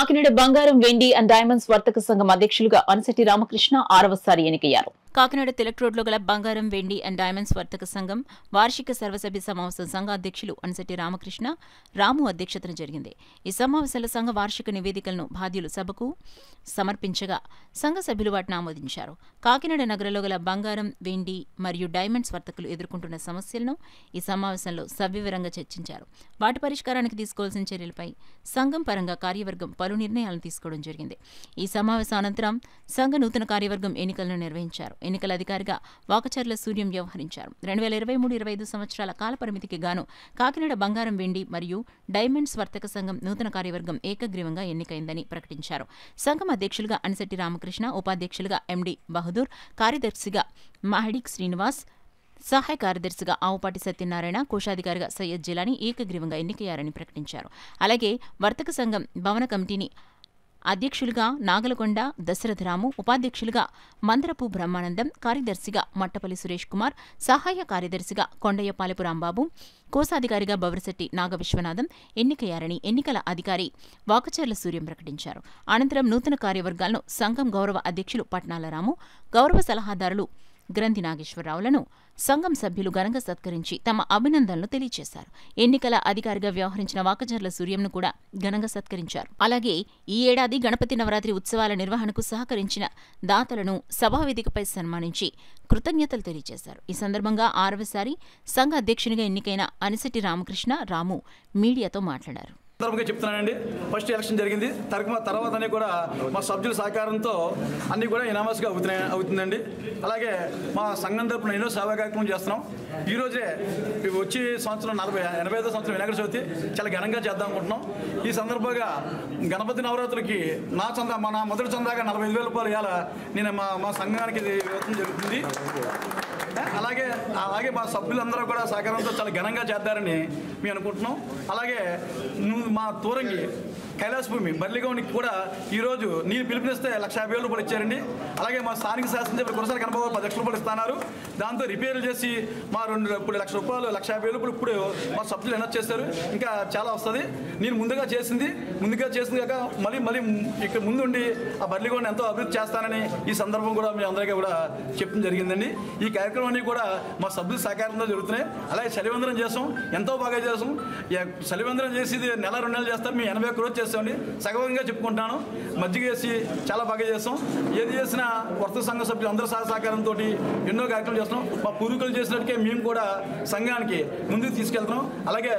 కాకినాడ బంగారం వెండి and diamonds వర్తక సంఘం అధ్యక్షులుగా అనిశెట్టి రామకృష్ణ 6వసారి ఎన్నికయ్యారు. కాకినాడ తిలక్ రోడ్లో గల బంగారం వెండి అండ్ డైమండ్స్ వర్తక సంఘం వార్షిక సర్వసభ్య సమావేశం సంఘ అధ్యక్షులు అనిశెట్టి రామకృష్ణ రాము అధ్యక్షతన జరిగింది. ఈ సమావేశంలో సంఘ వార్షిక నివేదికలను బాధ్యులు సభకు సమర్పించగా సంఘ సభ్యులు వాటిని ఆమోదించారు. కాకినాడ నగరంలో గల బంగారం వెండి మరియు డైమండ్స్ వర్తకులు ఎదుర్కొంటున్న సమస్యలను ఈ సమావేశంలో సవివరంగా చర్చించారు. వాటి పరిష్కారానికి తీసుకోవాల్సిన చర్యలపై సంఘం పరంగా కార్యవర్గం పలు నిర్ణయాలను తీసుకోవడం జరిగింది. ఈ సమావేశం అనంతరం సంఘ నూతన కార్యవర్గం ఎన్నికలను నిర్వహించారు. ఎన్నికల అధికారిగా వాకచర్ల సూర్యం వ్యవహరించారు. 2023-25 సంవత్సరాల కాలపరిమితికి గాను కాకినాడ బంగారం వెండి మరియు డైమండ్స్ వర్తక సంఘం నూతన కార్యవర్గం ఏకగ్రీవంగా ఎన్నికైందని ప్రకటించారు. సంఘం అధ్యక్షులుగా అనిశెట్టి రామకృష్ణ, ఉపాధ్యక్షులుగా ఎండి బహదూర్, కార్యదర్శిగా మహడిక్ శ్రీనివాస్, సహాయ కార్యదర్శిగా ఆవుపాటి సత్యనారాయణ, కోశాధికారిగా సయ్యద్ జిలానీ ఏకగ్రీవంగా ఎన్నికయ్యారని ప్రకటించారు. అలాగే వర్తక సంఘం భవన కమిటీని అధ్యక్షులుగా నాగలకొండ దశరథరాము, ఉపాధ్యక్షులుగా మందరపు బ్రహ్మానందం, కార్యదర్శిగా మట్టపల్లి సురేష్ కుమార్, సహాయ కార్యదర్శిగా కొండయ్యపాలెపు రాంబాబు, కోశాధికారిగా బవరశెట్టి నాగవిశ్వనాథం ఎన్నికయ్యారని ఎన్నికల అధికారి వాకచర్ల సూర్యం ప్రకటించారు. అనంతరం నూతన కార్యవర్గాలను సంఘం గౌరవ అధ్యక్షులు పట్నాల రాము, గౌరవ సలహాదారులు గ్రంథి నాగేశ్వరరావులను సంఘం సభ్యులు ఘనంగా సత్కరించి తమ అభినందనలు తెలియజేశారు. ఎన్నికల అధికారిగా వ్యవహరించిన వాకచర్ల సూర్యంను కూడా ఘనంగా సత్కరించారు. అలాగే ఈ ఏడాది గణపతి నవరాత్రి ఉత్సవాల నిర్వహణకు సహకరించిన దాతలను సభావేదికపై సన్మానించి కృతజ్ఞతలు తెలియజేశారు. ఈ సందర్భంగా 6వసారి సంఘ అధ్యక్షునిగా ఎన్నికైన అనిశెట్టి రామకృష్ణ రాము మీడియాతో మాట్లాడారు. చెప్తున్నానండి, ఫస్ట్ ఎలక్షన్ జరిగింది. తర్వాత అన్నీ కూడా మా సభ్యుల సహకారంతో అన్నీ కూడా ఇనామస్గా అవుతుందండి. అలాగే మా సంఘం తరపున ఎన్నో సేవా కార్యక్రమం చేస్తున్నాం. ఈరోజే వచ్చే సంవత్సరం 85వ సంవత్సరం వినాయక చవితి చాలా ఘనంగా చేద్దాం అనుకుంటున్నాం. ఈ సందర్భంగా గణపతి నవరాత్రులకి నా మొదటి చందాగా 45,000 రూపాయలు ఇవ్వాలా నేను మా సంఘానికి ఇవ్వడం జరుగుతుంది. అలాగే మా సభ్యులందరూ కూడా సహకారంతో చాలా ఘనంగా చేద్దారని మేము అనుకుంటున్నాం. అలాగే మా తూరంగి కైలాసభూమి బర్లిగౌనికి కూడా ఈరోజు నేను పిలుపునిస్తే 1,50,000 రూపాయలు ఇచ్చారండి. అలాగే మా స్థానిక శాసనసభ్యులు కురసాల కనబాబు 10 లక్షల రూపాయలు ఇస్తున్నారు. దాంతో రిపేర్లు చేసి మా ఇప్పుడు 1,00,000 రూపాయలు 1,50,000 రూపాయలు ఇప్పుడు మా సభ్యులు ఎనర్జ్ చేస్తారు. ఇంకా చాలా వస్తుంది. నేను ముందుగా చేసింది కాక మళ్ళీ ఇక్కడ ముందుండి ఆ బర్లిగౌని ఎంతో అభివృద్ధి చేస్తానని ఈ సందర్భం కూడా మీ అందరికీ కూడా చెప్పడం జరిగిందండి. ఈ కార్యక్రమం అన్నీ కూడా మా సభ్యుల సహకారంతో జరుగుతున్నాయి. అలాగే చలివందనం చేస్తాం, ఎంతో బాగా చేస్తాం. చలివందనం చేసి నెల 2 నెలలు చేస్తాం. మేము 80 రోజు చేస్తామండి. సగవంగా చెప్పుకుంటాను. మజ్జిగ వేసి చాలా బాగా చేస్తాం. ఏది చేసినా వర్తక సంఘ సభ్యులు అందరూ సహకారంతో ఎన్నో కార్యక్రమాలు చేస్తున్నాం. మా పూర్వీకులు చేసినట్టుగా మేము కూడా సంఘానికి ముందుకు తీసుకెళ్తున్నాం. అలాగే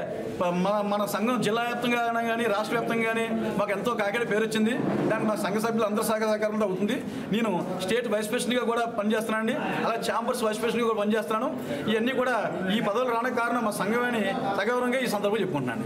మన సంఘం జిల్లా వ్యాప్తంగా కానీ రాష్ట్ర వ్యాప్తంగా కానీ మాకు ఎంతో కాకినాడ పేరు వచ్చింది. దానికి మా సంఘ సభ్యులు అందరూ సహకారంతో అవుతుంది. నేను స్టేట్ వైస్ ప్రెసిడెంట్గా కూడా పనిచేస్తున్నానండి. అలాగే ఛాంబర్స్ వైస్ ప్రెసిడెంట్గా కూడా పనిచేస్తున్నాను. ఇవన్నీ కూడా ఈ పదవులు రావడానికి కారణం మా సంఘమని సగౌరవంగా ఈ సందర్భంగా చెప్పుకుంటున్నాను.